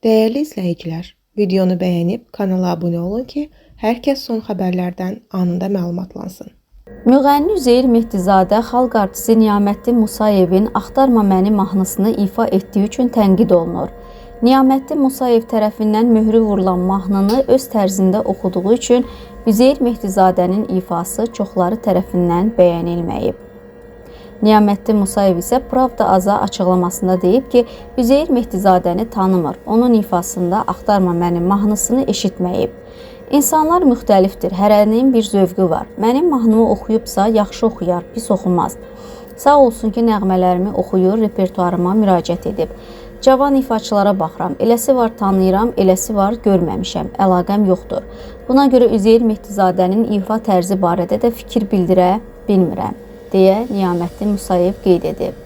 Değerli izləyicilər, videonu bəyənib kanala abunə olun ki, hər kəs son xəbərlərdən anında məlumatlansın. Müğənni Üzeyir Mehdizadə xalq artisti Niyamətdin Musayevin Axtarma məni mahnısını ifa etdiyi üçün tənqid olunur. Niyamətdin Musayev tərəfindən möhrü vurulan mahnını öz tərzində oxuduğu üçün Üzeyir Mehdizadənin ifası çoxları tərəfindən bəyənilməyib. Niyamətdin Musayev isə Pravda Aza açıqlamasında deyib ki, Üzeyir Mehdizadəni tanımır, onun ifasında Axtarma məni mahnısını eşitməyib. İnsanlar müxtəlifdir, hərənin bir zövqü var. Mənim mahnımı oxuyubsa yaxşı oxuyar, pis oxumaz. Sağ olsun ki, nəğmələrimi oxuyur, repertuarıma müraciət edib. Cavan ifaçılara baxıram, eləsi var tanıyıram, eləsi var görməmişəm, əlaqəm yoxdur. Buna görə Üzeyir Mehdizadənin ifa tərzi barədə də fikir bildirə bilmirəm, deyə Niyamətdin Musayev qeyd edib.